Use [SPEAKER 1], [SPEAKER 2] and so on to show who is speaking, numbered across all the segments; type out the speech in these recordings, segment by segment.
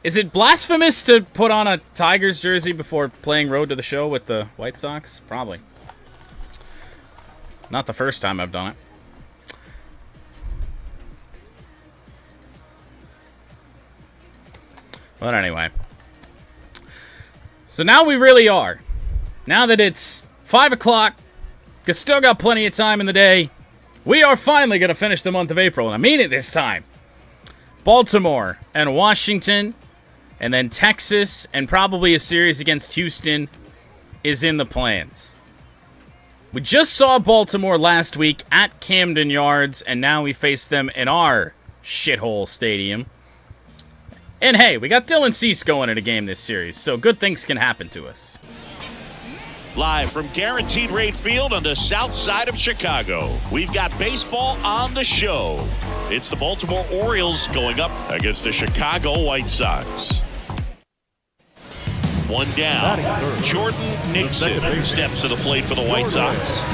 [SPEAKER 1] Is it blasphemous to put on a Tigers jersey before playing Road to the Show with the White Sox? Probably. Not the first time I've done it. But anyway. So now we really are. Now that it's 5 o'clock, we still got plenty of time in the day, we are finally going to finish the month of April. And I mean it this time. Baltimore and Washington, and then Texas, and probably a series against Houston is in the plans. We just saw Baltimore last week at Camden Yards, and now we face them in our shithole stadium. And hey, we got Dylan Cease going in a game this series, so good things can happen to us.
[SPEAKER 2] Live from Guaranteed Rate Field on the south side of Chicago, we've got baseball on the show. It's the Baltimore Orioles going up against the Chicago White Sox. One down. Jordan Nixon steps to the plate for the White Sox.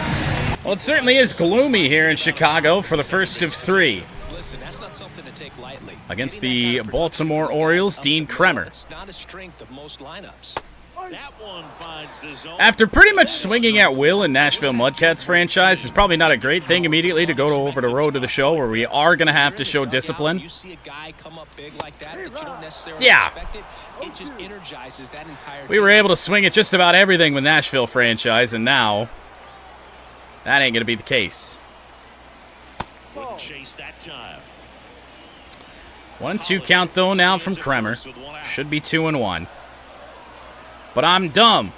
[SPEAKER 1] Well, it certainly is gloomy here in Chicago for the first of three.
[SPEAKER 3] Listen, that's not something to take lightly.
[SPEAKER 1] Against the Baltimore Orioles, Dean Kremer.
[SPEAKER 3] It's not a strength of most lineups.
[SPEAKER 2] That one finds the zone.
[SPEAKER 1] After pretty much swinging at will in Nashville Mudcats franchise, it's probably not a great thing immediately to go over the Road to the Show where we are going to have to show discipline.
[SPEAKER 3] You see a guy come up big like that you don't necessarily
[SPEAKER 1] Yeah.
[SPEAKER 3] expect it just energizes that entire
[SPEAKER 1] We were able to swing at just about everything with Nashville franchise, and now that ain't going to be the case.
[SPEAKER 2] Wouldn't chase that time.
[SPEAKER 1] 1-2 count, though, now from Kremer. Should be 2-1. But I'm dumb.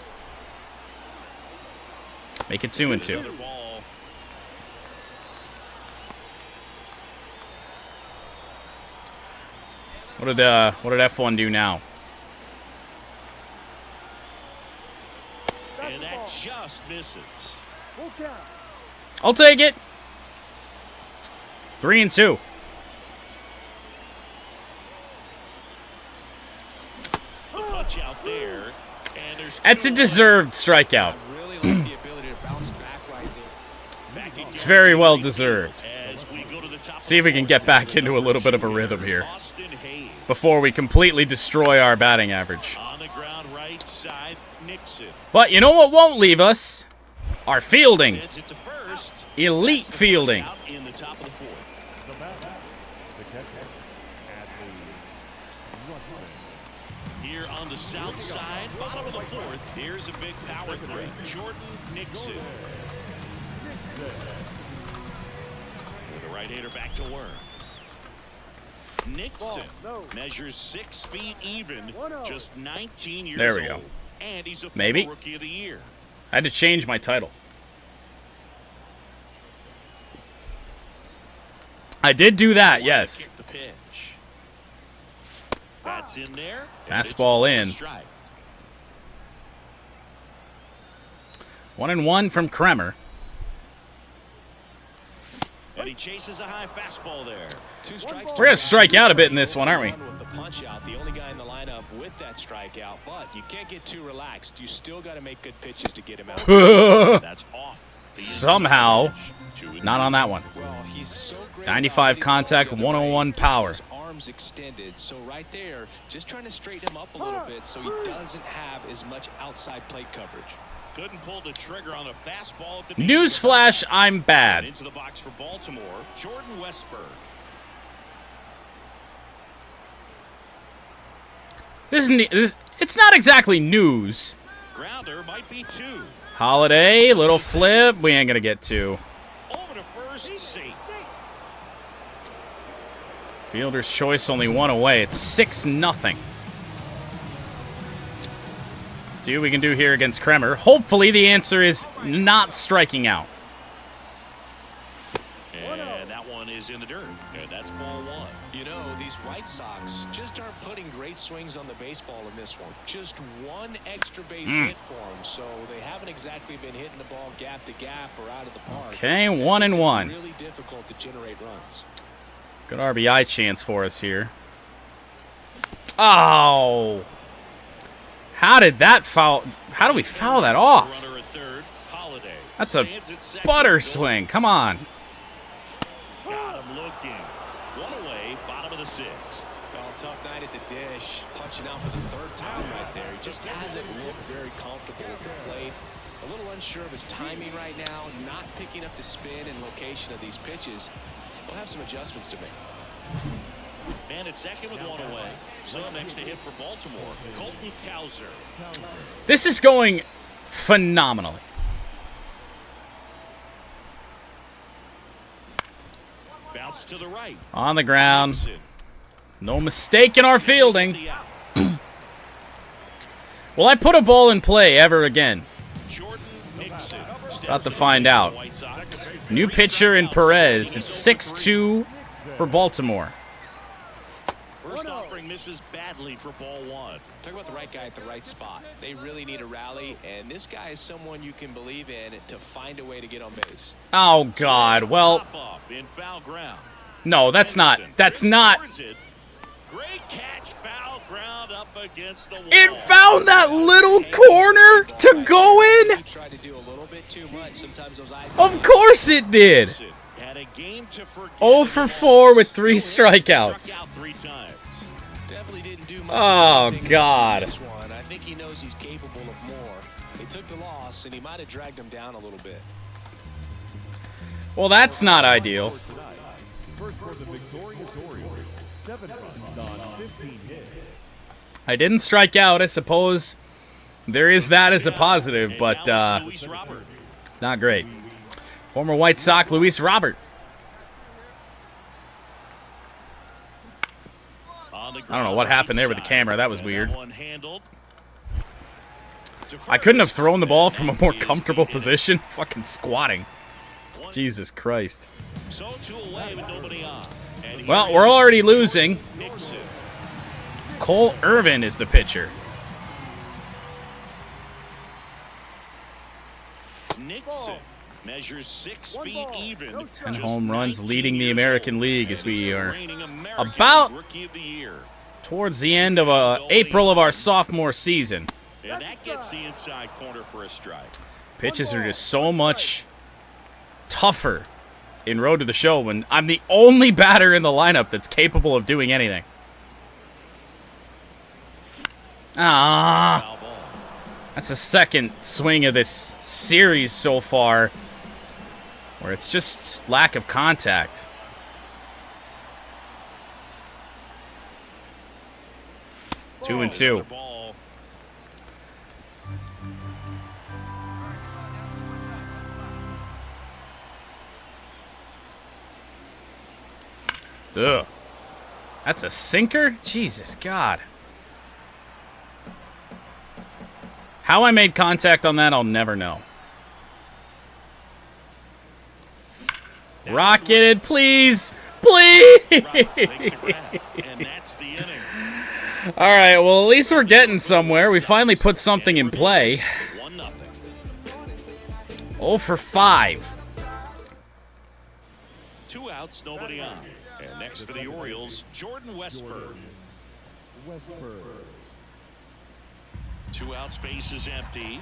[SPEAKER 1] Make it 2-2. What did F1 do now?
[SPEAKER 2] And that just misses.
[SPEAKER 1] I'll take it. 3-2.
[SPEAKER 2] The punch out there. And there's
[SPEAKER 1] That's a deserved strikeout.
[SPEAKER 3] really like the ability to bounce back right there.
[SPEAKER 1] It's very well deserved.
[SPEAKER 2] As we go to the top
[SPEAKER 1] See if we can get back into a little bit of a rhythm here
[SPEAKER 2] Austin Hayes.
[SPEAKER 1] before we completely destroy our batting average.
[SPEAKER 2] On the ground right side, Nixon.
[SPEAKER 1] But you know what won't leave us? Our fielding.
[SPEAKER 2] Sends it to first.
[SPEAKER 1] Elite fielding.
[SPEAKER 2] Out in the top of the fourth. Here on the south side, bottom of the fourth, here's a big power threat. Jordan Nixon. With the right-hander back to work. Nixon measures 6 feet even, just 19 years
[SPEAKER 1] There we go.
[SPEAKER 2] old. And he's a
[SPEAKER 1] Maybe.
[SPEAKER 2] Rookie of the Year.
[SPEAKER 1] I had to change my title. I did do that, yes.
[SPEAKER 2] Kick the pitch. That's in there.
[SPEAKER 1] Fastball in.
[SPEAKER 2] Strike.
[SPEAKER 1] 1-1 from Kremer.
[SPEAKER 2] And he chases a high fastball there.
[SPEAKER 3] 2 strikes.
[SPEAKER 1] We're going to strike out a bit in this one, aren't we?
[SPEAKER 3] With the punch out, the only guy in the lineup with that strikeout, but you can't get too relaxed. You still got to make good pitches to get him out.
[SPEAKER 2] That's off. The
[SPEAKER 1] Somehow,
[SPEAKER 2] inside pitch.
[SPEAKER 1] not on that one.
[SPEAKER 3] Well, he's so great
[SPEAKER 1] 95
[SPEAKER 3] about
[SPEAKER 1] contact,
[SPEAKER 3] hitting the ball the other
[SPEAKER 1] 101
[SPEAKER 3] way.
[SPEAKER 1] power.
[SPEAKER 3] His arms extended, so right there, just trying to straighten him up a little bit so he doesn't have as much outside plate coverage.
[SPEAKER 2] Couldn't pull the trigger on a fastball at the beginning.
[SPEAKER 1] Newsflash, I'm bad.
[SPEAKER 2] Into the box for Baltimore, Jordan Westberg.
[SPEAKER 1] It's not exactly news.
[SPEAKER 2] Grounder might be 2.
[SPEAKER 1] Holiday, little flip. We ain't going to get 2.
[SPEAKER 2] Over to first, safe.
[SPEAKER 1] Fielder's choice, only 1 away. It's 6-0. See what we can do here against Kremer. Hopefully the answer is not striking out.
[SPEAKER 2] And that one is in the dirt. And that's ball 1.
[SPEAKER 3] You know, these White Sox just aren't putting great swings on the baseball in this one. Just 1 extra base hit for them, so they haven't exactly been hitting the ball gap to gap or out of the park.
[SPEAKER 1] Okay, 1-1.
[SPEAKER 3] It's really difficult to generate runs.
[SPEAKER 1] Good RBI chance for us here. Oh! How did that foul? How do we foul that off?
[SPEAKER 2] Runner at third, Holiday.
[SPEAKER 1] That's a
[SPEAKER 2] Stands at second.
[SPEAKER 1] butter swing. Come on.
[SPEAKER 2] Got him looking. 1 away, bottom of of the sixth.
[SPEAKER 3] Well, tough night at the dish. Punching out for the third time right there. He just hasn't looked very comfortable at the plate. A little unsure of his timing right now. Not picking up the spin and location of these pitches. He'll have some adjustments to make.
[SPEAKER 2] Man at second with one away. So next to hit for Baltimore, Colton Cowser.
[SPEAKER 1] This is going phenomenally.
[SPEAKER 2] Bounce to the right.
[SPEAKER 1] On the ground. No mistake in our fielding. Will I put a ball in play ever again? About to find out. New pitcher in Perez. It's 6-2 for Baltimore.
[SPEAKER 2] First offering misses badly for ball one.
[SPEAKER 3] Talk about the right guy at the right spot. They really need a rally, and this guy is someone you can believe in to find a way to get on base.
[SPEAKER 1] Oh, God. Well,
[SPEAKER 2] In foul ground.
[SPEAKER 1] no, that's not. That's not.
[SPEAKER 2] Great catch, foul ground up against the wall.
[SPEAKER 1] It found that little corner to go in.
[SPEAKER 3] He tried to do a little bit too much. Sometimes those eyes.
[SPEAKER 1] Of course it did.
[SPEAKER 2] Had a game to forget.
[SPEAKER 1] 0 for 4 with 3 strikeouts.
[SPEAKER 2] Struck out 3 times.
[SPEAKER 3] Definitely didn't do much.
[SPEAKER 1] Oh,
[SPEAKER 3] of
[SPEAKER 1] God.
[SPEAKER 3] this one. I think he knows he's capable of more. They took the loss, and he might have dragged him down a little bit.
[SPEAKER 1] Well, that's not ideal.
[SPEAKER 4] First for the victorious Orioles, 7 runs on 15 hits.
[SPEAKER 1] I didn't strike out. I suppose there is that as a positive, but
[SPEAKER 2] Luis Robert.
[SPEAKER 1] not great. Former White Sox Luis Robert. I don't know what happened there with the camera. That was weird. I couldn't have thrown the ball from a more comfortable position. Fucking squatting. Jesus Christ.
[SPEAKER 2] So 2 away with nobody on.
[SPEAKER 1] Well, we're already losing. Cole Irvin is the pitcher.
[SPEAKER 2] Nixon measures 6 feet even.
[SPEAKER 1] 10 home runs, leading the American League as we are about towards the end of April of our sophomore season.
[SPEAKER 2] And that gets the inside corner for a strike.
[SPEAKER 1] Pitches are just so much tougher in Road to the Show when I'm the only batter in the lineup that's capable of doing anything. Ah, that's the second swing of this series so far where it's just lack of contact. Two and two. Ugh. That's a sinker? Jesus God. How I made contact on that, I'll never know. Rocketed, please. Please. All right, well, at least we're getting somewhere. We finally put something in play. 0 for 5.
[SPEAKER 2] 2 outs, nobody on. And next for the Orioles, Jordan Westburg. 2 outs, base is empty.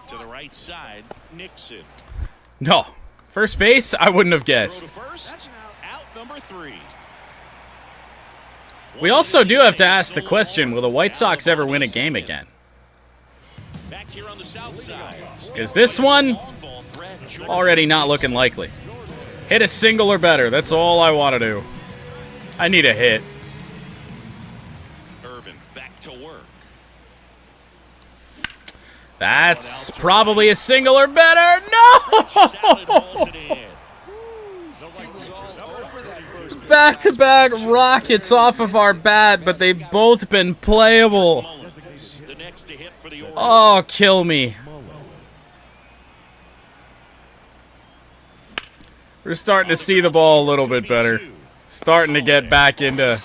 [SPEAKER 2] To the right side, Nixon.
[SPEAKER 1] No. First base, I wouldn't have guessed.
[SPEAKER 2] First, out number 3.
[SPEAKER 1] We also do have to ask the question, will the White Sox ever win a game again?
[SPEAKER 2] Back here on the south side.
[SPEAKER 1] Is this one already not looking likely? Hit a single or better. That's all I want to do. I need a hit.
[SPEAKER 2] Irvin back to work.
[SPEAKER 1] That's probably a single or better. No! Back-to-back rockets off of our bat, but they've both been playable. Oh, kill me. We're starting to see the ball a little bit better. Starting to get back into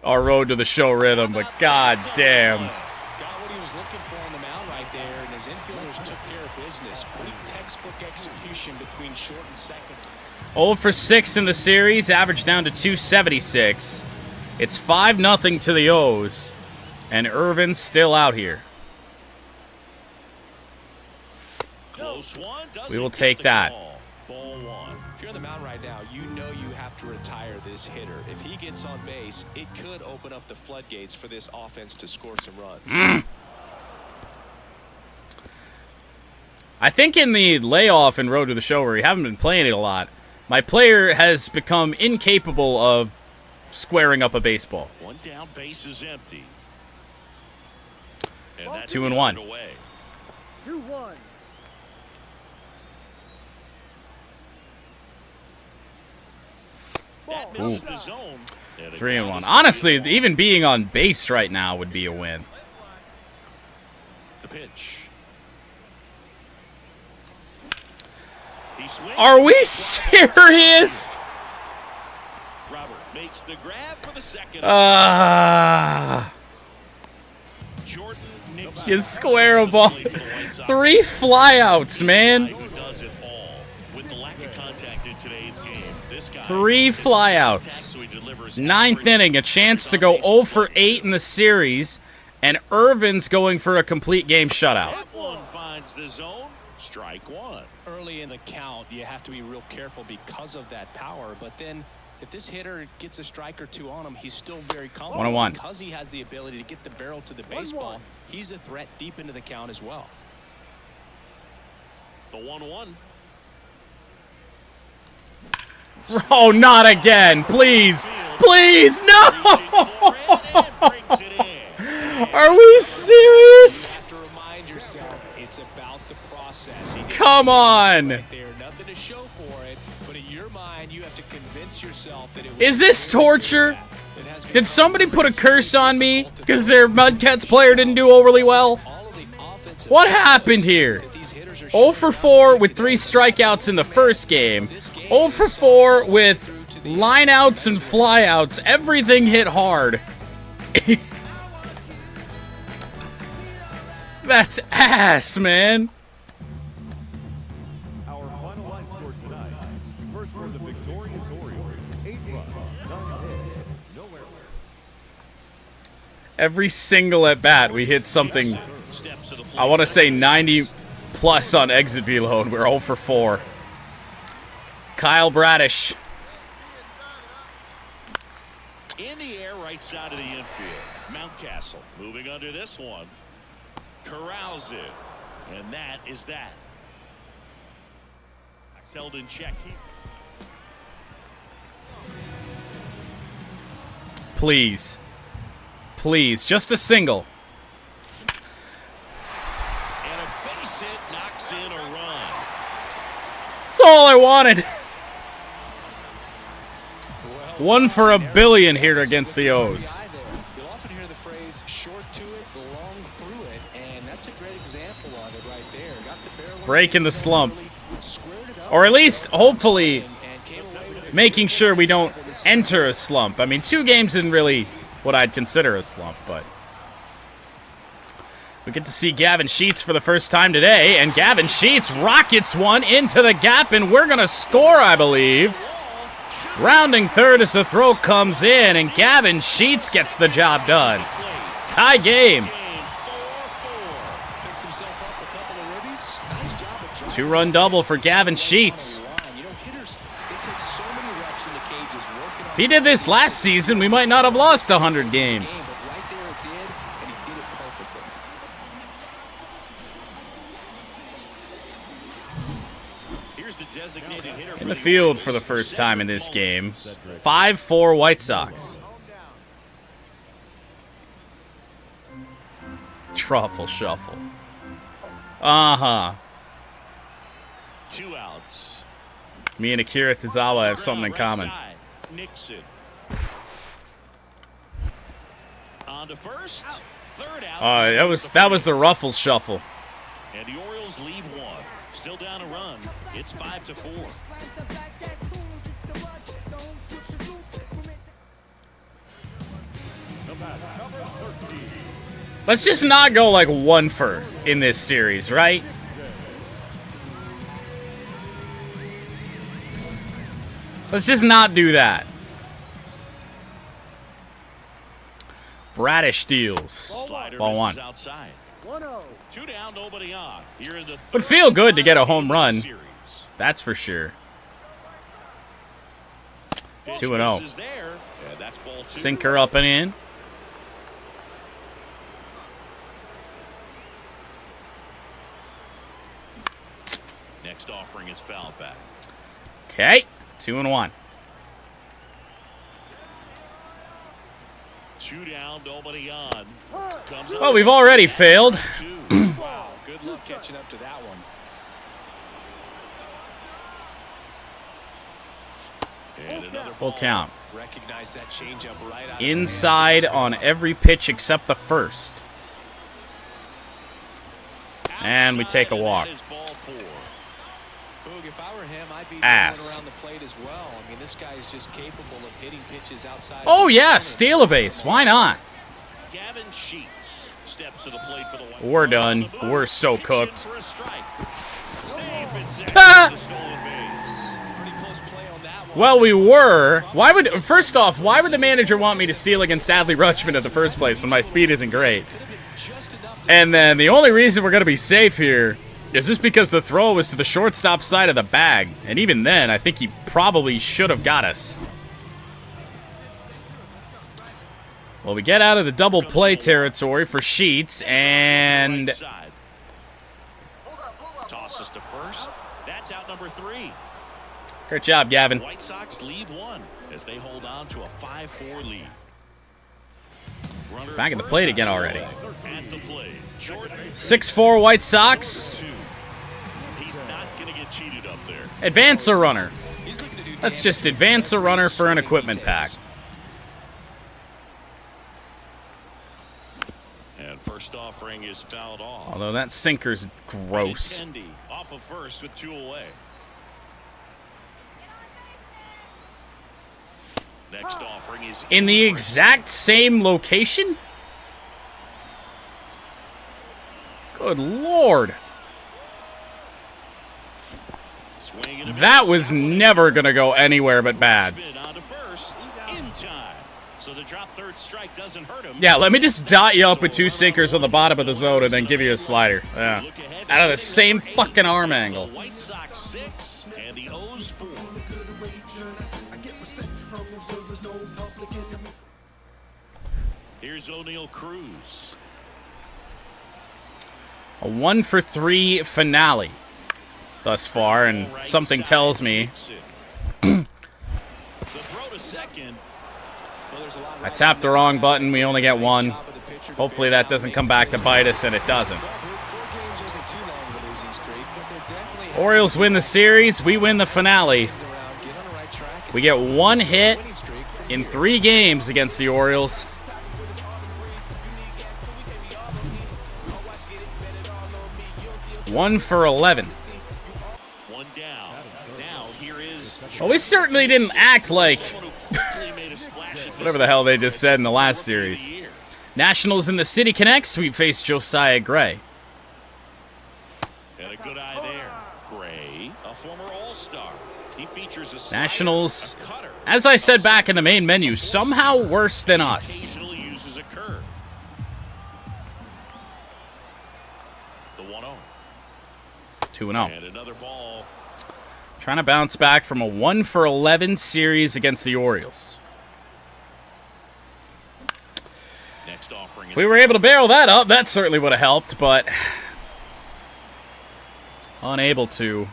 [SPEAKER 1] our Road to the Show rhythm, but god damn.
[SPEAKER 3] Got what he was looking for on the mound right there, and his infielders took care of business. Pretty textbook execution between short and second.
[SPEAKER 1] 0 for 6 in the series, average down to 276. It's 5-0 to the O's, and Irvin's still out here.
[SPEAKER 2] Close one.
[SPEAKER 1] We will take that.
[SPEAKER 2] Ball one.
[SPEAKER 3] If you're on the mound right now, you know you have to retire this hitter. If he gets on base, it could open up the floodgates for this offense to score some runs.
[SPEAKER 1] I think in the layoff and road to the show where we haven't been playing it a lot, my player has become incapable of squaring up a baseball.
[SPEAKER 2] One down, base is empty. And that's
[SPEAKER 1] 2-1.
[SPEAKER 2] away.
[SPEAKER 4] 2-1.
[SPEAKER 2] That misses the zone.
[SPEAKER 1] 3-1. Honestly, even being on base right now would be a win.
[SPEAKER 2] The pitch. He swings.
[SPEAKER 1] Are we serious?
[SPEAKER 2] Robert makes the grab for the second. Jordan Nixon.
[SPEAKER 1] You square a ball. 3 flyouts, man.
[SPEAKER 2] Who does it all with the lack of contact in today's game. This guy
[SPEAKER 1] 3 flyouts. 9th inning, a chance to go 0 for 8 in the series, and Irvin's going for a complete game shutout.
[SPEAKER 2] That one finds the zone. Strike one.
[SPEAKER 3] Early in the count, you have to be real careful because of that power. But then if this hitter gets a strike or two on him, he's still very confident.
[SPEAKER 1] 1-1.
[SPEAKER 3] Because he has the ability to get the barrel to the baseball, he's a threat deep into the count as well.
[SPEAKER 2] The 1-1.
[SPEAKER 1] Oh, not again. Please. Please, no. Are we serious?
[SPEAKER 3] You have to remind yourself it's about the process.
[SPEAKER 1] Come on.
[SPEAKER 3] Right there, nothing to show for it, but in your mind, you have to convince yourself that it was.
[SPEAKER 1] Is this torture? Did somebody put a curse on me because their Mudcats player didn't do overly well? What happened here? 0 for 4 with 3 strikeouts in the first game. 0 for 4 with lineouts and flyouts. Everything hit hard. That's ass, man.
[SPEAKER 4] Our final line score tonight. First for the victorious Orioles, 8 runs, 9 hits, no errors.
[SPEAKER 1] Every single at bat, we hit something. I want to say 90 plus on exit velo, and we're 0 for 4. Kyle Bradish.
[SPEAKER 2] In the air, right side of the infield. Mountcastle moving under this one. Corrals it. And that is that. Held in check.
[SPEAKER 1] Please. Please, just a single.
[SPEAKER 2] And a base hit knocks in a run.
[SPEAKER 1] That's all I wanted. 1 for a billion here against the O's.
[SPEAKER 3] You'll often hear the phrase short to it, long through it, and that's a great example of it right there. Got the barrel
[SPEAKER 1] Breaking the slump. Or at least, hopefully, making sure we don't enter a slump. I mean, 2 games isn't really what I'd consider a slump, but we get to see Gavin Sheets for the first time today, and Gavin Sheets rockets one into the gap, and we're going to score, I believe. Rounding third as the throw comes in, and Gavin Sheets gets the job done. Tie game. 2-run double for Gavin Sheets. If he did this last season, we might not have lost 100 games. In the field for the first time in this game. 5-4 White Sox. Truffle shuffle. Uh-huh.
[SPEAKER 2] 2 outs.
[SPEAKER 1] Me and Akira Tozawa have something in common.
[SPEAKER 2] Nixon. On to first. Third out.
[SPEAKER 1] That was the Ruffles shuffle.
[SPEAKER 2] And the Orioles leave 1. Still down a run. It's 5-4.
[SPEAKER 1] Let's just not go like 1 for in this series, right? Let's just not do that. Bradish deals.
[SPEAKER 2] Slider
[SPEAKER 1] Ball 1.
[SPEAKER 2] outside. 2 down, nobody on. Here in the
[SPEAKER 1] Would feel good to get a home run. That's for sure. 2-0. Sinker up and in.
[SPEAKER 2] Next offering is fouled back.
[SPEAKER 1] Okay, 2-1.
[SPEAKER 2] 2 down, nobody on.
[SPEAKER 1] Well, we've already failed.
[SPEAKER 3] Wow, good luck catching up to that one.
[SPEAKER 2] And another
[SPEAKER 1] Full
[SPEAKER 2] ball.
[SPEAKER 1] count.
[SPEAKER 3] Recognize that changeup right out of
[SPEAKER 1] Inside on every pitch except the first. And we take a walk.
[SPEAKER 2] That is ball 4.
[SPEAKER 3] Boog, if I were him, I'd be
[SPEAKER 1] Ass.
[SPEAKER 3] around the plate as well. I mean, this guy is just capable of hitting pitches outside.
[SPEAKER 1] Oh, yeah, steal a base. Why not?
[SPEAKER 2] Gavin Sheets steps to the plate for the White
[SPEAKER 1] We're
[SPEAKER 2] Sox.
[SPEAKER 1] done.
[SPEAKER 2] On the move.
[SPEAKER 1] We're so
[SPEAKER 2] Kicks in
[SPEAKER 1] cooked.
[SPEAKER 2] for a strike. Safe and second
[SPEAKER 1] Ha!
[SPEAKER 2] for the stolen base.
[SPEAKER 3] Pretty close play on that one.
[SPEAKER 1] Well, we were. First off, why would the manager want me to steal against Adley Rutshman in the first place when my speed isn't great? And then the only reason we're going to be safe here is just because the throw was to the shortstop side of the bag. And even then, I think he probably should have got us. Well, we get out of the double play territory for Sheets, and
[SPEAKER 2] Right side. Tosses to first. That's out number 3.
[SPEAKER 1] great job, Gavin.
[SPEAKER 2] White Sox lead 1 as they hold on to a 5-4 lead. Runner
[SPEAKER 1] Back at the
[SPEAKER 2] first,
[SPEAKER 1] plate again already.
[SPEAKER 2] At the plate. Jordan
[SPEAKER 1] 6-4 White Sox.
[SPEAKER 2] 2. He's not going to get cheated up there.
[SPEAKER 1] Advance a runner.
[SPEAKER 3] He's looking to do
[SPEAKER 1] Let's
[SPEAKER 3] damage
[SPEAKER 1] just
[SPEAKER 3] with
[SPEAKER 1] advance a runner for an
[SPEAKER 3] swing
[SPEAKER 1] equipment pack.
[SPEAKER 3] details.
[SPEAKER 2] And first offering is fouled off.
[SPEAKER 1] Although that sinker's gross.
[SPEAKER 2] Kendi off of first with 2 away. Next offering is
[SPEAKER 1] In the exact same location? Good lord.
[SPEAKER 2] swing and a
[SPEAKER 1] That
[SPEAKER 2] miss.
[SPEAKER 1] was never going to go anywhere but bad.
[SPEAKER 2] Spin on to first in time. So the drop third strike doesn't hurt him.
[SPEAKER 1] Yeah, let me just dot you up with 2 sinkers on the bottom of the zone and then give you a slider. Yeah. Out of the same fucking arm angle.
[SPEAKER 2] The White Sox 6 and the O's 4. Here's O'Neal Cruz.
[SPEAKER 1] A 1-for-3 finale thus far, and
[SPEAKER 2] Right
[SPEAKER 1] something
[SPEAKER 2] side
[SPEAKER 1] tells me
[SPEAKER 2] kicks it. The throw to second.
[SPEAKER 3] Well, there's a lot
[SPEAKER 1] I tapped the wrong button. We only get 1.
[SPEAKER 3] job of the pitcher to
[SPEAKER 1] Hopefully
[SPEAKER 3] bail
[SPEAKER 1] that doesn't
[SPEAKER 3] out,
[SPEAKER 1] come back to bite us, and it doesn't.
[SPEAKER 3] Well, 4 games isn't too long of a losing streak, but they're definitely
[SPEAKER 1] Orioles win the series. We win the finale.
[SPEAKER 3] things around, get on the right track,
[SPEAKER 1] We get 1 hit
[SPEAKER 3] winning streak from
[SPEAKER 1] in
[SPEAKER 3] here.
[SPEAKER 1] 3 games against the Orioles. One for 11.
[SPEAKER 2] 1 down. Now here is
[SPEAKER 1] Well, we certainly didn't act like
[SPEAKER 2] someone who quickly made a splash at
[SPEAKER 1] whatever the hell they just said in the last series.
[SPEAKER 2] this year.
[SPEAKER 1] Nationals in the City Connects. We face Josiah Gray.
[SPEAKER 2] And a good eye there. Gray, a former All-Star. He features a slider,
[SPEAKER 1] Nationals,
[SPEAKER 2] a cutter,
[SPEAKER 1] as I said back in the main menu, somehow worse than us.
[SPEAKER 2] occasionally uses a curve. The 1-0.
[SPEAKER 1] 2-0.
[SPEAKER 2] And another ball.
[SPEAKER 1] Trying to bounce back from a 1-for-11 series against the Orioles.
[SPEAKER 2] Next offering
[SPEAKER 1] If we were able to barrel that up, that certainly would have helped, but unable to.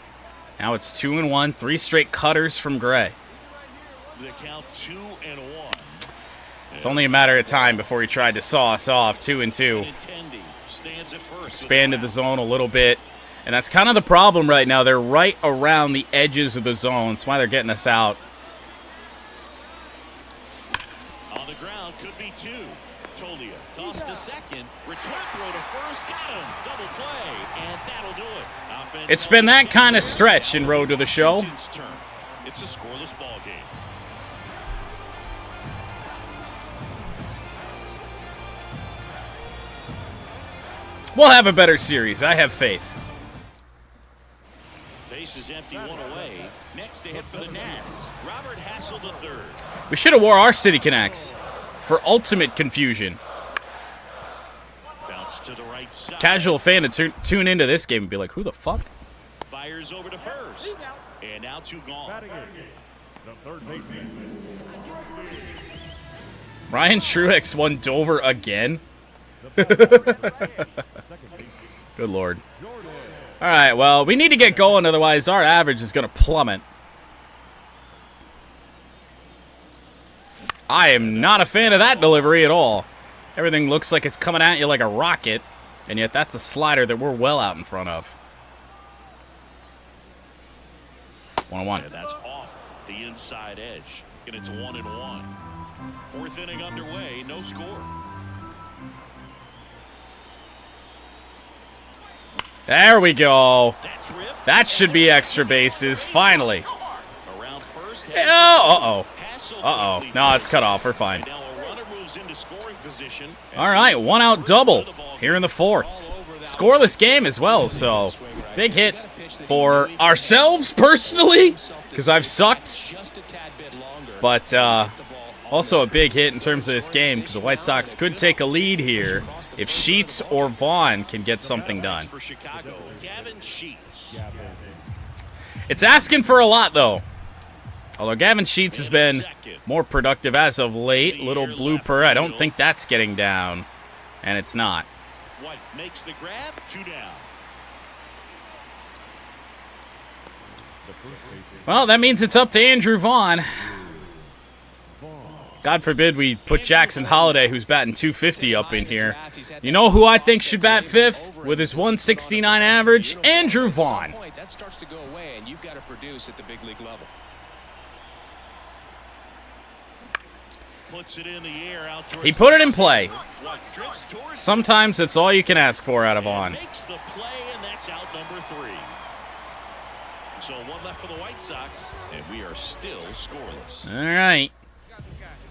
[SPEAKER 1] Now it's 2-1, 3 straight cutters from Gray.
[SPEAKER 2] the count 2-1.
[SPEAKER 1] It's only a matter of time before he tried to saw us off. 2-2.
[SPEAKER 2] Benintendi stands at first.
[SPEAKER 1] Expanded the zone a little bit. And that's kind of the problem right now. They're right around the edges of the zone. That's why they're getting us out.
[SPEAKER 2] On the ground, could be 2. Tolia toss to second. Return throw to first. Got him. Double play. And that'll do it. Offense
[SPEAKER 1] It's been that kind of stretch in Road to the Show.
[SPEAKER 2] Washington's turn. It's a scoreless ball game.
[SPEAKER 1] We'll have a better series. I have faith.
[SPEAKER 2] Base is empty, 1 away. Next to hit for the Nats. Robert Hassel III.
[SPEAKER 1] We should have wore our City Connects for ultimate confusion.
[SPEAKER 2] Bounce to the right right side.
[SPEAKER 1] casual fan to tune into this game and be like, who the fuck?
[SPEAKER 2] Fires over to first. And now 2 gone.
[SPEAKER 4] Batting in, the third baseman.
[SPEAKER 1] Ryan Truex won Dover again? Good lord. All right, well, we need to get going, otherwise our average is going to plummet. I am not a fan of that delivery at all. Everything looks like it's coming at you like a rocket, and yet that's a slider that we're well out in front of. 1-1.
[SPEAKER 2] And that's off the inside edge. And it's 1-1. Fourth inning underway, no score.
[SPEAKER 1] There we go.
[SPEAKER 2] That's ripped.
[SPEAKER 1] That should be extra bases, finally.
[SPEAKER 2] Around first.
[SPEAKER 1] Oh, uh-oh. No, it's cut off. We're fine.
[SPEAKER 2] Now a runner moves into scoring position.
[SPEAKER 1] All right, 1-out double here in the 4th. Scoreless game as well, so big hit for ourselves personally, because I've sucked. But also a big hit in terms of this game, because the White Sox could take a lead here if Sheets or Vaughn can get something done.
[SPEAKER 2] For Chicago, Gavin Sheets.
[SPEAKER 1] It's asking for a lot, though. Although Gavin Sheets has been more productive as of late. Little blooper. I don't think that's getting down. And it's not.
[SPEAKER 2] White makes the grab. 2 down.
[SPEAKER 1] Well, that means it's up to Andrew Vaughn. God forbid we put Jackson Holliday, who's batting .250, up in here. You know who I think should bat 5th with his 169 average? Andrew Vaughn.
[SPEAKER 3] That starts to go away, and you've got to produce at the big league level.
[SPEAKER 2] Puts it in the air out
[SPEAKER 1] He put it in play.
[SPEAKER 2] What drifts towards
[SPEAKER 1] Sometimes it's all you can ask for out of Vaughn.
[SPEAKER 2] makes the play, and that's out number 3. So 1 left for the White Sox, and we are still scoreless.
[SPEAKER 1] All right.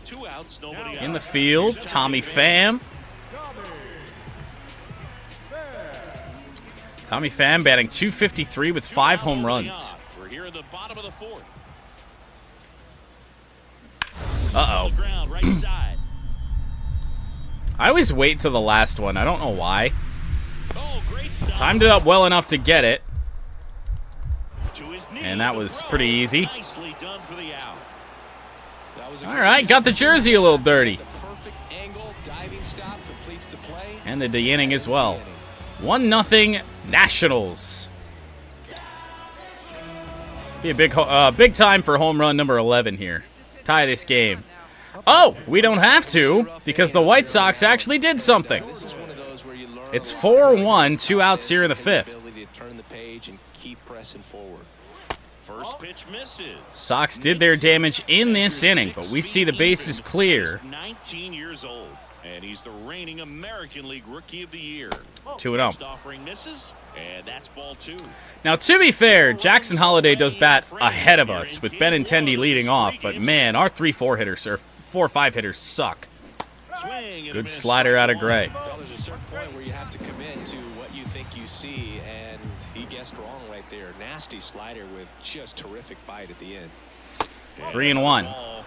[SPEAKER 2] 2 outs, nobody
[SPEAKER 1] In the
[SPEAKER 2] out.
[SPEAKER 1] field, Tommy Pham. Tommy Pham batting .253 with 5 home runs.
[SPEAKER 2] We're here in the bottom of the 4th.
[SPEAKER 1] Uh-oh.
[SPEAKER 2] Ground, right side.
[SPEAKER 1] I always wait till the last one. I don't know why.
[SPEAKER 2] Oh, great stop.
[SPEAKER 1] Timed it up well enough to get it.
[SPEAKER 2] To his knee
[SPEAKER 1] And that
[SPEAKER 2] with the
[SPEAKER 1] was
[SPEAKER 2] throw.
[SPEAKER 1] pretty easy.
[SPEAKER 2] Nicely done for the out.
[SPEAKER 3] That was a
[SPEAKER 1] All right, got the jersey a little dirty.
[SPEAKER 3] The perfect angle, diving stop completes the play.
[SPEAKER 1] And the inning as well. 1-0 Nationals. Be a big time for home run number 11 here. Tie this game. Oh, we don't have to, because the White Sox actually did something.
[SPEAKER 3] This is one of those where you learn
[SPEAKER 1] It's
[SPEAKER 3] a lot.
[SPEAKER 1] 4-1, 2 outs here in the 5th.
[SPEAKER 3] Ability to turn the page and keep pressing forward.
[SPEAKER 2] First pitch misses.
[SPEAKER 1] Sox did their damage in this inning, but we see the bases clear.
[SPEAKER 2] He's 19 years old, and he's the reigning American League Rookie of the Year.
[SPEAKER 1] 2-0.
[SPEAKER 2] First offering misses, and that's ball 2.
[SPEAKER 1] Now, to be fair, Jackson Holliday does bat ahead of us, with Benintendi leading off, but man, our 3-4 hitters, or 4-5 hitters suck.
[SPEAKER 2] Swing and a
[SPEAKER 1] Good
[SPEAKER 2] miss.
[SPEAKER 1] slider out of Gray.
[SPEAKER 3] Well, there's a certain point where you have to commit to what you think you see, and he guessed wrong right there. Nasty slider with just terrific bite at the end.
[SPEAKER 1] 3-1.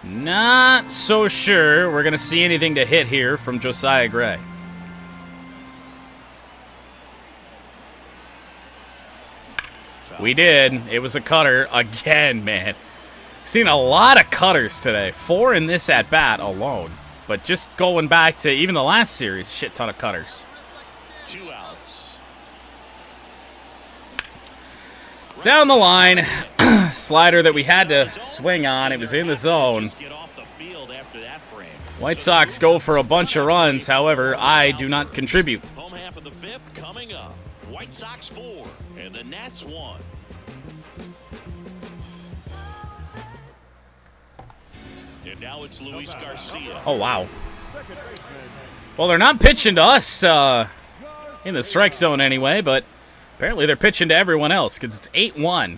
[SPEAKER 1] Not so sure we're going to see anything to hit here from Josiah Gray. We did. It was a cutter again, man. Seen a lot of cutters today. 4 in this at-bat alone. But just going back to even the last series, shit ton of cutters.
[SPEAKER 2] 2 outs.
[SPEAKER 1] Down the line, slider that we had to swing on. It was in the zone.
[SPEAKER 2] Just get off the field after that frame.
[SPEAKER 1] White Sox go for a bunch of runs. However, I do not contribute.
[SPEAKER 2] Home half of the 5th coming up. White Sox 4 and the Nats 1. And now it's Luis Garcia.
[SPEAKER 1] Oh, wow. Well, they're not pitching to us in the strike zone anyway, but apparently they're pitching to everyone else because it's 8-1.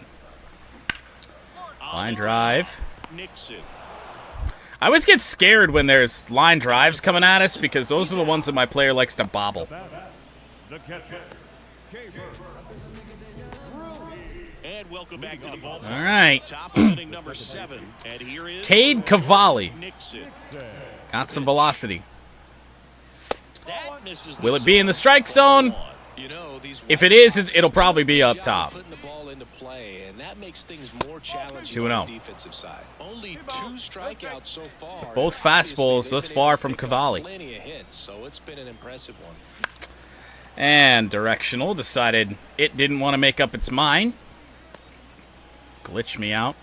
[SPEAKER 1] Line drive.
[SPEAKER 2] Nixon.
[SPEAKER 1] I always get scared when there's line drives coming at us because those are the ones that my player likes to bobble.
[SPEAKER 4] The catcher,
[SPEAKER 2] And welcome back to the ballpark.
[SPEAKER 1] All right.
[SPEAKER 2] Top of inning number 7. And here is
[SPEAKER 1] Cade Cavalli.
[SPEAKER 2] Nixon.
[SPEAKER 1] Got some velocity.
[SPEAKER 2] That misses the
[SPEAKER 1] Will it be in the strike
[SPEAKER 2] zone?
[SPEAKER 1] zone? If it is, it'll probably be up top. 2-0.
[SPEAKER 3] Defensive side. Only 2 strikeouts so far.
[SPEAKER 1] Both fastballs thus far from Cavalli.
[SPEAKER 3] Plenty of hits, so it's been an impressive one.
[SPEAKER 1] And Directional decided it didn't want to make up its mind. Glitched me out.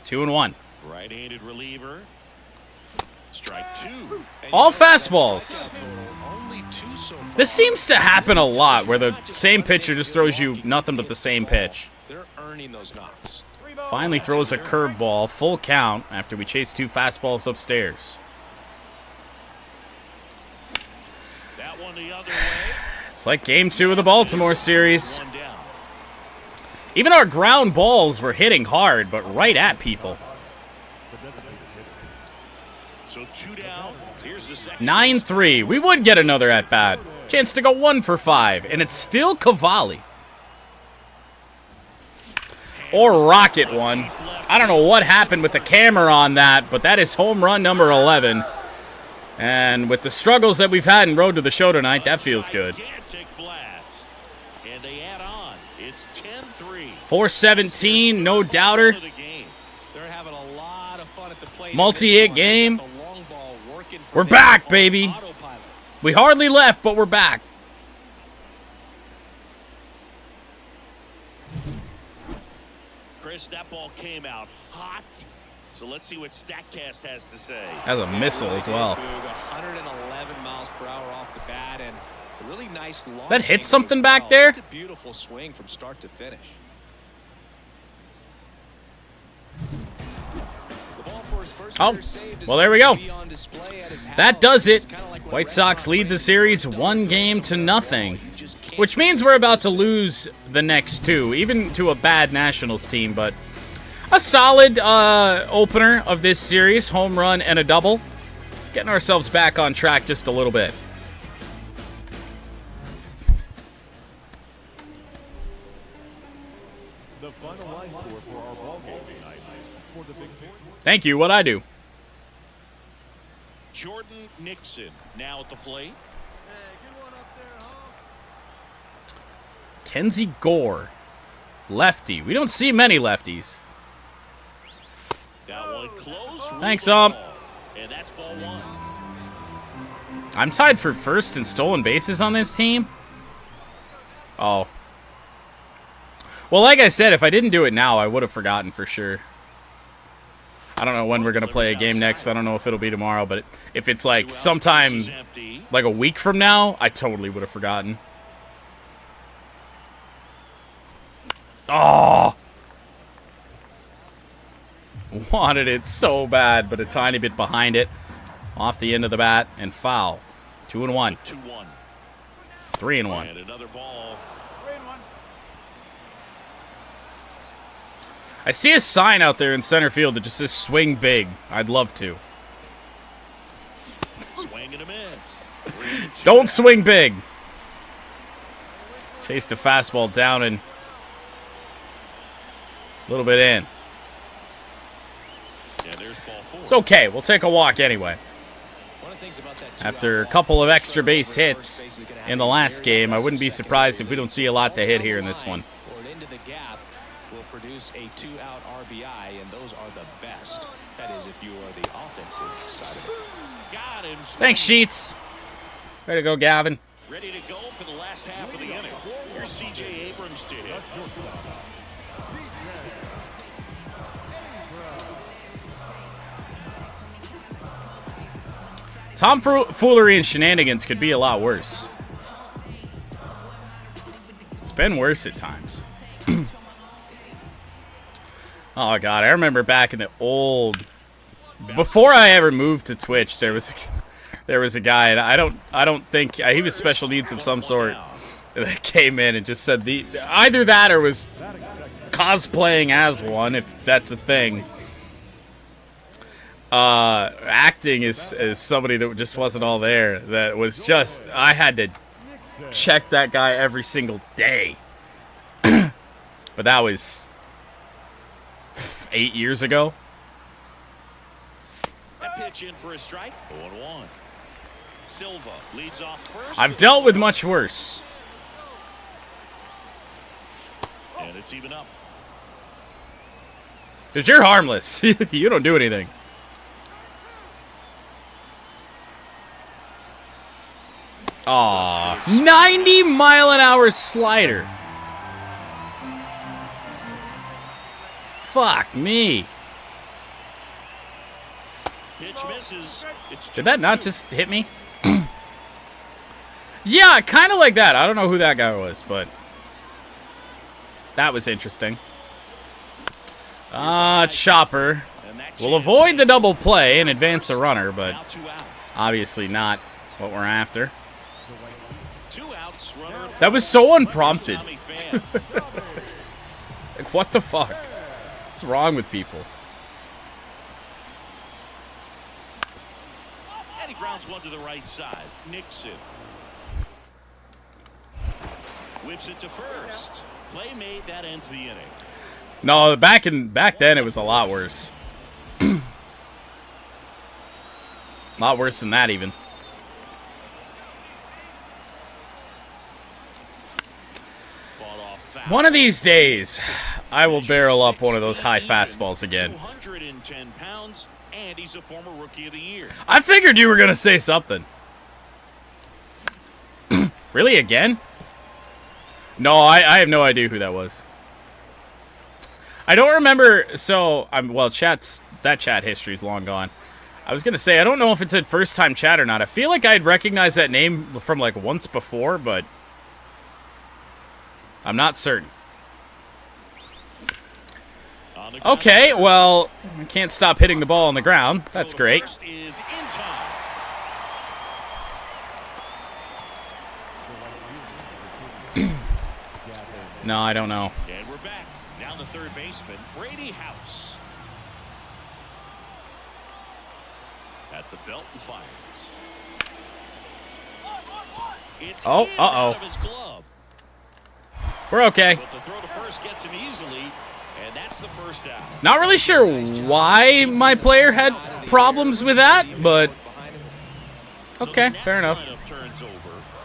[SPEAKER 1] 2-1.
[SPEAKER 2] Right-handed reliever. Strike 2.
[SPEAKER 1] All fastballs.
[SPEAKER 3] Only 2 so far.
[SPEAKER 1] This seems to happen a lot, where the same pitcher just throws you nothing but the same pitch.
[SPEAKER 3] They're earning those knocks.
[SPEAKER 1] Finally throws a curveball, full count, after we chase 2 fastballs upstairs.
[SPEAKER 2] That one the other way.
[SPEAKER 1] It's like Game 2 of the Baltimore series.
[SPEAKER 2] 1 down.
[SPEAKER 1] Even our ground balls were hitting hard, but right at people.
[SPEAKER 2] So 2 down. Here's the second.
[SPEAKER 1] 9-3. We would get another at-bat. Chance to go 1 for 5, and it's still Cavalli. Or Rocket one. I don't know what happened with the camera on that, but that is home run number 11. And with the struggles that we've had in Road to the Show tonight, that feels good.
[SPEAKER 2] Gigantic blast. And they add on. It's 10-3.
[SPEAKER 1] 417, no doubter.
[SPEAKER 2] For the game.
[SPEAKER 3] They're having a lot of fun at the plate.
[SPEAKER 1] Multi-hit game.
[SPEAKER 3] The long ball working for
[SPEAKER 1] We're
[SPEAKER 3] them
[SPEAKER 1] back,
[SPEAKER 3] on
[SPEAKER 1] baby.
[SPEAKER 3] autopilot.
[SPEAKER 1] We hardly left, but we're back.
[SPEAKER 2] Chris, that ball came out hot. So let's see what StatCast has to say.
[SPEAKER 1] That's a missile as well.
[SPEAKER 3] 111 miles per hour off the bat and a really nice long
[SPEAKER 1] That hit
[SPEAKER 3] change
[SPEAKER 1] something
[SPEAKER 3] as
[SPEAKER 1] back
[SPEAKER 3] well.
[SPEAKER 1] there?
[SPEAKER 3] Just a beautiful swing from start to finish. The ball for his first
[SPEAKER 1] Oh,
[SPEAKER 3] hitter saved
[SPEAKER 1] well, there we go.
[SPEAKER 3] is on display at his
[SPEAKER 1] That
[SPEAKER 3] house.
[SPEAKER 1] does it.
[SPEAKER 3] It's kinda like when
[SPEAKER 1] White
[SPEAKER 3] Red
[SPEAKER 1] Sox
[SPEAKER 3] Sox
[SPEAKER 1] lead the
[SPEAKER 3] race
[SPEAKER 1] series
[SPEAKER 3] don't
[SPEAKER 1] 1
[SPEAKER 3] go
[SPEAKER 1] game to
[SPEAKER 3] so
[SPEAKER 1] nothing,
[SPEAKER 3] well. You just can't
[SPEAKER 1] which means we're about to lose the next 2, even to a bad Nationals team, but a solid opener of this series, home run and a double. Getting ourselves back on track just a little bit.
[SPEAKER 4] The final line score for our ball game tonight. For the victory.
[SPEAKER 1] Thank you, what'd I do?
[SPEAKER 2] Jordan Nixon now at the plate.
[SPEAKER 1] Kenzie Gore, lefty. We don't see many lefties.
[SPEAKER 2] That one close.
[SPEAKER 1] Thanks,
[SPEAKER 2] And that's ball 1.
[SPEAKER 1] I'm tied for first in stolen bases on this team. Oh. Well, like I said, if I didn't do it now, I would have forgotten for sure. I don't know when we're going to play a game next. I don't know if it'll be tomorrow, but if it's like sometime, like a week from now, I totally would have forgotten. Oh! Wanted it so bad, but a tiny bit behind it. Off the end of the bat and foul. 2-1.
[SPEAKER 2] 2-1.
[SPEAKER 1] 3-1.
[SPEAKER 2] And another ball.
[SPEAKER 1] I see a sign out there in center field that just says swing big. I'd love to.
[SPEAKER 2] Swing and a miss.
[SPEAKER 1] Don't swing big. Chase the fastball down and a little bit in.
[SPEAKER 2] And there's ball 4.
[SPEAKER 1] It's okay. We'll take a walk anyway.
[SPEAKER 3] One of the things about that
[SPEAKER 1] After a couple of extra base hits in the last game, I wouldn't be surprised if we don't see a lot to hit here in this one.
[SPEAKER 3] Or into the gap will produce a 2-out RBI, and those are the best. That is, if you are the offensive side of it.
[SPEAKER 2] Got him.
[SPEAKER 1] Thanks, Sheets. Ready to go, Gavin.
[SPEAKER 2] Ready to go for the last half of the inning. Here's C.J. Abrams to hit.
[SPEAKER 1] Tomfoolery and shenanigans could be a lot worse. It's been worse at times. Oh God, I remember back in the old, before I ever moved to Twitch, there was a guy, and I don't think he was special needs of some sort, that came in and just said either that or was cosplaying as one, if that's a thing. Acting as somebody that just wasn't all there. That was just, I had to check that guy every single day. But that was 8 years ago.
[SPEAKER 2] That pitch in for a strike. 0-1. Silva leads off first.
[SPEAKER 1] I've dealt with much worse.
[SPEAKER 2] And it's even up.
[SPEAKER 1] Because you're harmless. You don't do anything. Aw, 90-mile-an-hour slider. Fuck me.
[SPEAKER 2] Pitch misses. It's
[SPEAKER 1] Did that not just hit me? Yeah, kind of like that. I don't know who that guy was, but that was interesting. Chopper will avoid the double play and advance a runner, but obviously not what we're after. That was so unprompted. Like, what the fuck? What's wrong with people?
[SPEAKER 2] And he grounds one to the right side. Nixon whips it to first. Play made, that ends the inning.
[SPEAKER 1] No, back then it was a lot worse. A lot worse than that even. One of these days, I will barrel up one of those high fastballs again.
[SPEAKER 2] 210 pounds, and he's a former Rookie of the Year.
[SPEAKER 1] I figured you were going to say something. Really, again? No, I have no idea who that was. I don't remember, so, well, that chat history is long gone. I was going to say, I don't know if it said first-time chat or not. I feel like I'd recognize that name from, like, once before, but I'm not certain. Okay, well, I can't stop hitting the ball on the ground. That's great. No, I don't know.
[SPEAKER 2] And we're back. Down the third baseman, Brady House. At the belt and fires. It's out of his glove.
[SPEAKER 1] We're okay.
[SPEAKER 2] But the throw to first gets him easily, and that's the first out.
[SPEAKER 1] Not really sure why my player had problems with that, but okay, fair enough.
[SPEAKER 2] Turns over.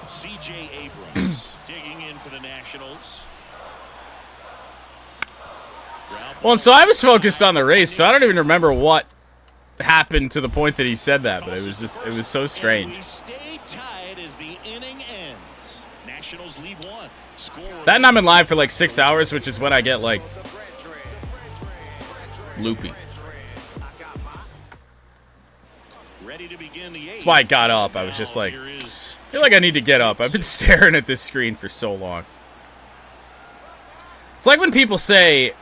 [SPEAKER 2] C.J. Abrams digging in for the Nationals.
[SPEAKER 1] Well, so I was focused on the race, so I don't even remember what happened to the point that he said that, but it was so strange.
[SPEAKER 2] Stay tied as the inning ends. Nationals lead one.
[SPEAKER 1] That and I'm in live for like 6 hours, which is when I get like loopy. That's why I got up. I was just like, I feel like I need to get up. I've been staring at this screen for so long. It's like when people say,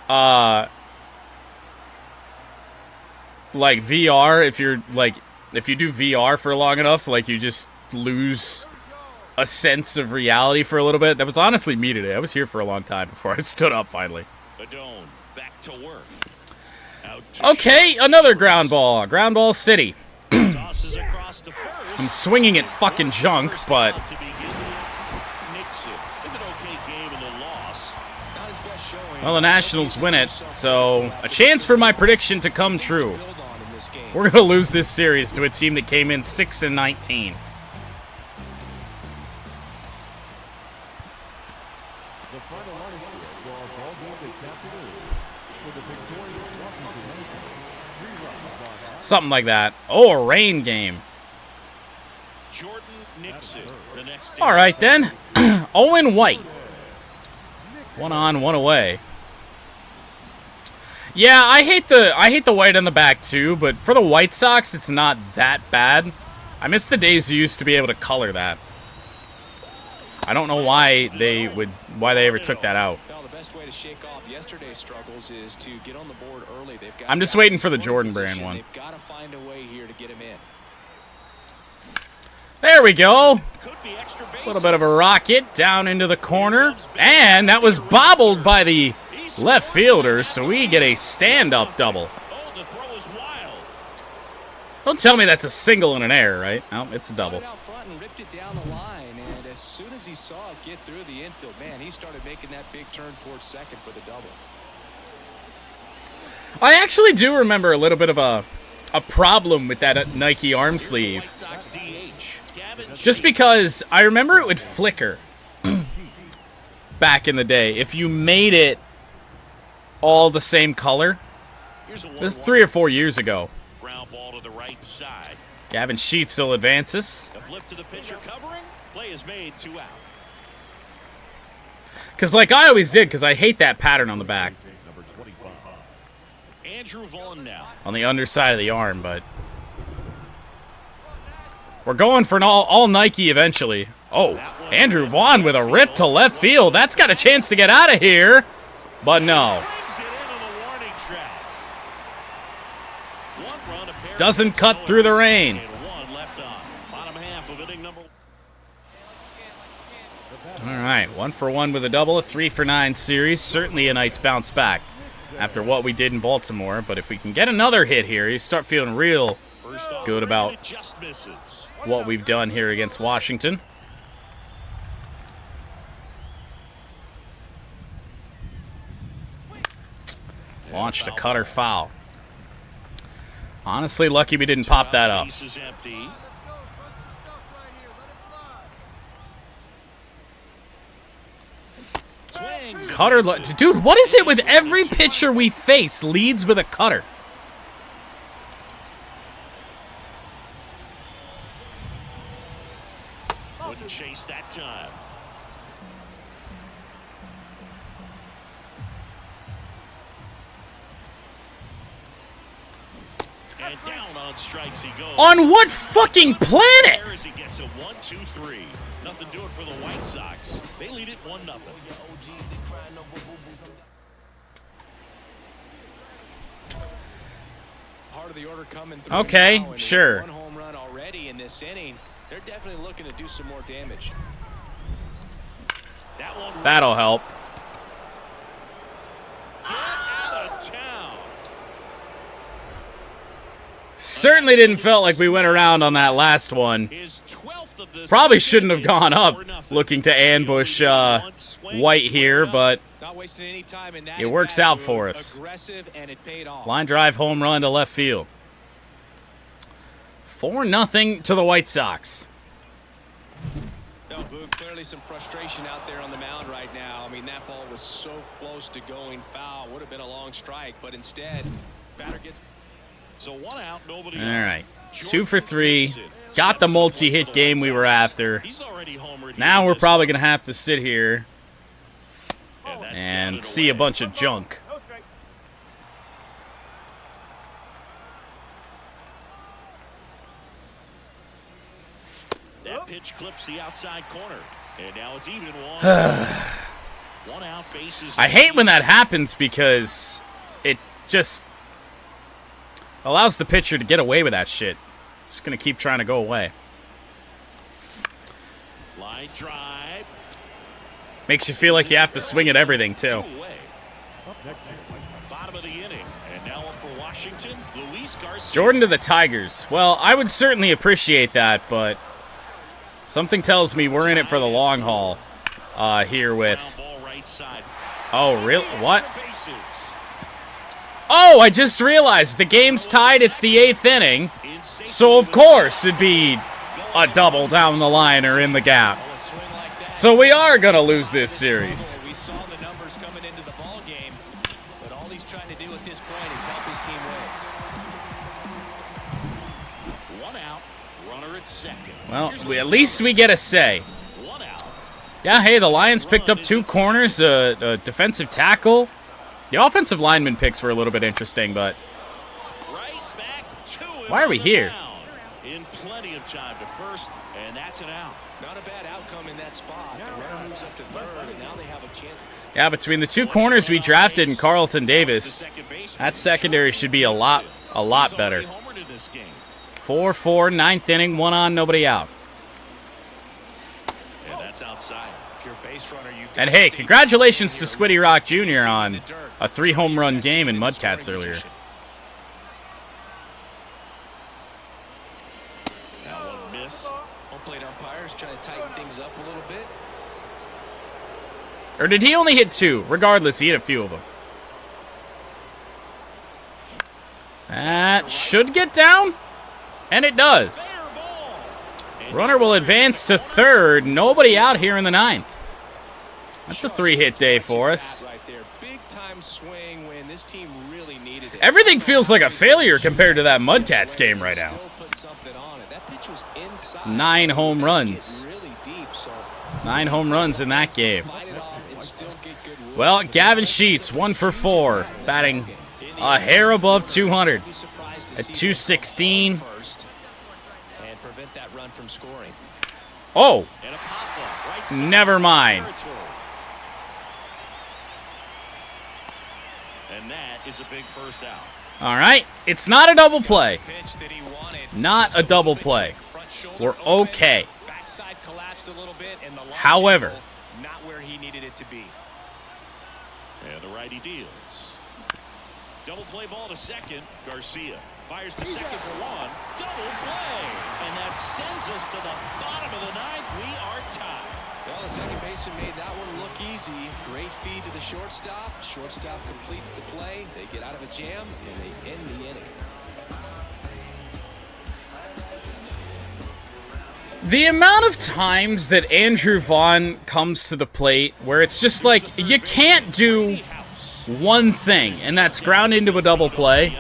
[SPEAKER 1] like VR, if you do VR for long enough, like you just lose a sense of reality for a little bit. That was honestly me today. I was here for a long time before I stood up finally.
[SPEAKER 2] Adone back to work.
[SPEAKER 1] Okay, another ground ball. Ground ball city.
[SPEAKER 2] Tosses across the first.
[SPEAKER 1] I'm swinging at fucking junk, but well, the Nationals win it, so a chance for my prediction to come true. We're gonna lose this series to a team that came in 6-19. Something like that. Oh, a rain game.
[SPEAKER 2] Jordan Nixon, the next
[SPEAKER 1] all right then. Owen White. 1 on, 1 away. Yeah, I hate the white on the back too, but for the White Sox, it's not that bad. I miss the days you used to be able to color that. I don't know why they ever took that out.
[SPEAKER 3] The best way to shake off yesterday's struggles is to get on the board early.
[SPEAKER 1] I'm just waiting for the Jordan brand one.
[SPEAKER 3] They've got to find a way here to get him in.
[SPEAKER 1] There we go. A little bit of a rocket down into the corner. And that was bobbled by the left fielder, so we get a stand-up double. Don't tell me that's a single in an air, right? No, it's a double.
[SPEAKER 3] Out front and ripped it down the line, and as soon as he saw it get through the infield, man, he started making that big turn towards second for the double.
[SPEAKER 1] I actually do remember a little bit of a a problem with that Nike arm sleeve. Just because I remember it would flicker back in the day if you made it all the same color. It was 3 or 4 years ago.
[SPEAKER 2] Ground ball to the right side.
[SPEAKER 1] Gavin Sheets still advances.
[SPEAKER 2] The flip to the pitcher covering. Play is made, 2 out.
[SPEAKER 1] Because like I always did, because I hate that pattern on the back.
[SPEAKER 2] Andrew Vaughn now.
[SPEAKER 1] On the underside of the arm, but we're going for an all Nike eventually. Oh, Andrew Vaughn with a rip to left field. That's got a chance to get out of here, but no. Doesn't cut through the rain. All right, 1 for 1 with a double, a 3 for 9 series. Certainly a nice bounce back after what we did in Baltimore. But if we can get another hit here, you start feeling real good about what we've done here against Washington. Launched a cutter foul. Honestly, lucky we didn't pop that up. Cutter, dude, what is it with every pitcher we face leads with a cutter?
[SPEAKER 2] Wouldn't chase that time. And down on strikes he goes.
[SPEAKER 1] On what fucking planet?
[SPEAKER 2] He gets a 1-2-3. Nothing doing for the White Sox. They lead it 1-0.
[SPEAKER 3] Part of the order coming through.
[SPEAKER 1] Okay,
[SPEAKER 3] now,
[SPEAKER 1] sure.
[SPEAKER 3] One home run already in this inning. They're definitely looking to do some more damage.
[SPEAKER 1] That'll help.
[SPEAKER 2] Get out of town.
[SPEAKER 1] Certainly didn't feel like we went around on that last one. Probably shouldn't have gone up looking to ambush White here, but it works out for us. Line drive home run to left field. 4-0 to the White Sox.
[SPEAKER 3] No, Boog, clearly some frustration out there on the mound right now. I mean, that ball was so close to going foul. Would have been a long strike, but instead, batter gets...
[SPEAKER 2] So 1 out, nobody.
[SPEAKER 1] All right, 2 for 3. Got the multi-hit game we were after. Now we're probably going to have to sit here and see a bunch of junk.
[SPEAKER 2] That pitch clips the outside corner. And now it's even 1. 1 out, bases.
[SPEAKER 1] I hate when that happens because it just allows the pitcher to get away with that shit. Just going to keep trying to go away.
[SPEAKER 2] Line drive.
[SPEAKER 1] Makes you feel like you have to swing at everything, too.
[SPEAKER 2] Bottom of the inning. And now up for Washington, Luis Garcia.
[SPEAKER 1] Jordan to the Tigers. Well, I would certainly appreciate that, but something tells me we're in it for the long haul here with... Oh, really? What? Oh, I just realized the game's tied. It's the 8th inning. So, of course, it'd be a double down the line or in the gap. So we are going to lose this series.
[SPEAKER 3] We saw the numbers coming into the ball game, but all he's trying to do at this point is help his team win.
[SPEAKER 2] 1 out, runner at second.
[SPEAKER 1] Well, at least we get a say.
[SPEAKER 2] 1 out.
[SPEAKER 1] Yeah, hey, the Lions picked up 2 corners, a defensive tackle. The offensive lineman picks were a little bit interesting, but
[SPEAKER 2] Right back to him.
[SPEAKER 1] why are we here?
[SPEAKER 2] In plenty of time to first, and that's an out.
[SPEAKER 3] Not a bad outcome in that spot. The runner moves up to third, and now they have a chance.
[SPEAKER 1] Yeah, between the 2 corners we drafted and Carlton Davis, that secondary should be a lot better. 4-4, 9th inning, 1 on, nobody out.
[SPEAKER 2] And that's outside.
[SPEAKER 3] Pure base runner, you
[SPEAKER 1] And hey, congratulations to Squiddy Rock Jr. on a 3-home run game in Mudcats earlier.
[SPEAKER 2] That one missed.
[SPEAKER 3] Home plate umpires trying to tighten things up a little bit.
[SPEAKER 1] Or did he only hit 2? Regardless, he hit a few of them. That should get down, and it does. Runner will advance to third. Nobody out here in the ninth. That's a 3-hit day for us. Everything feels like a failure compared to that Mudcats game right now. 9 home runs. 9 home runs in that game. Well, Gavin Sheets, 1 for 4, batting a hair above 200 at 216. Oh, never mind.
[SPEAKER 2] And that is a big first out.
[SPEAKER 1] All right, it's not a double play. Not a double play. We're okay. However,
[SPEAKER 3] not where he needed it to be.
[SPEAKER 2] And the righty deals. Double play ball to second. Garcia fires to second for 1. Double play. And that sends us to the bottom of the ninth. We are tied.
[SPEAKER 3] Well, the second baseman made that one look easy. Great feed to the shortstop. Shortstop completes the play. They get out of a jam, and they end the inning.
[SPEAKER 1] the amount of times that Andrew Vaughn comes to the plate where it's just like, you can't do one thing, and that's ground into a double play,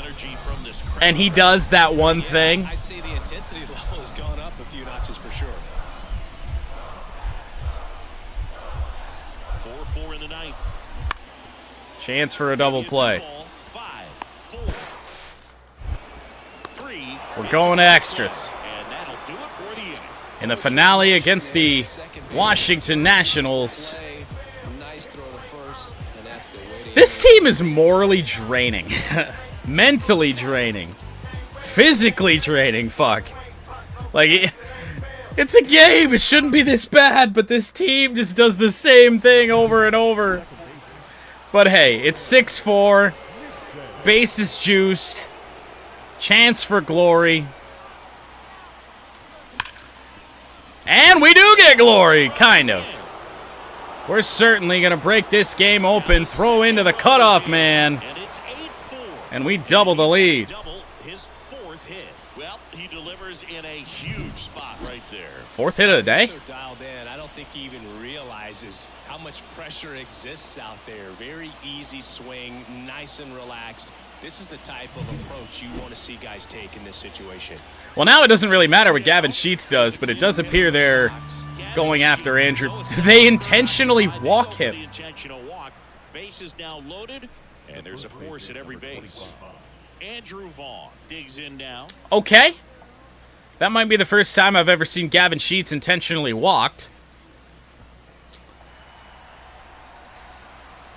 [SPEAKER 1] and he does that one thing.
[SPEAKER 3] I'd say the intensity level has gone up a few notches for sure.
[SPEAKER 2] 4-4 in the ninth.
[SPEAKER 1] Chance for a double play.
[SPEAKER 2] 5, 4, 3.
[SPEAKER 1] We're going to extras.
[SPEAKER 2] And that'll do it for the inning.
[SPEAKER 1] In the finale against the Washington Nationals, this team is morally draining, mentally draining, physically draining, fuck. Like, it's a game, it shouldn't be this bad, but this team just does the same thing over and over. But hey, it's 6-4, bases juiced, chance for glory. And we do get glory, kind of. We're certainly going to break this game open, throw into the cutoff man,
[SPEAKER 2] And it's 8-4.
[SPEAKER 1] and we double the lead.
[SPEAKER 2] Double his 4th hit. Well, he delivers in a huge spot right there.
[SPEAKER 1] 4th hit of the day?
[SPEAKER 3] So dialed in, I don't think he even realizes how much pressure exists out there. Very easy swing, nice and relaxed. This is the type of approach you want to see guys take in this situation.
[SPEAKER 1] Well, now it doesn't really matter what Gavin Sheets does, but it does appear they're going after Andrew. They intentionally walk him.
[SPEAKER 2] The intentional walk. Base is now loaded, and there's a force at every base. Andrew Vaughn digs in now.
[SPEAKER 1] Okay. That might be the first time I've ever seen Gavin Sheets intentionally walked.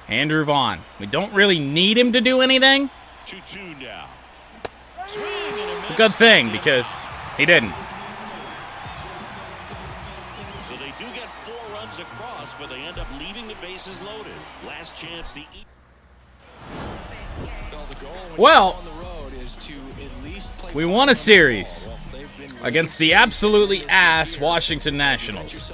[SPEAKER 1] Andrew Vaughn. We don't really need him to do anything.
[SPEAKER 2] 2-2 now.
[SPEAKER 1] It's a good thing, because he didn't.
[SPEAKER 2] So they do get 4 runs across, but they end up leaving the bases loaded. Last chance to eat.
[SPEAKER 1] Well, we won a series against the absolutely ass Washington Nationals.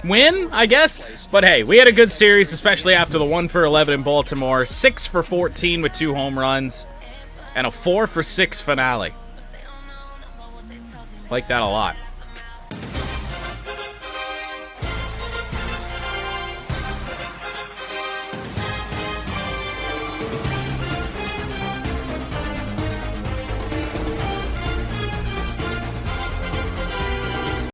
[SPEAKER 1] Win, I guess, but hey, we had a good series, especially after the 1 for 11 in Baltimore, 6 for 14 with 2 home runs, and a 4 for 6 finale. Like that a lot.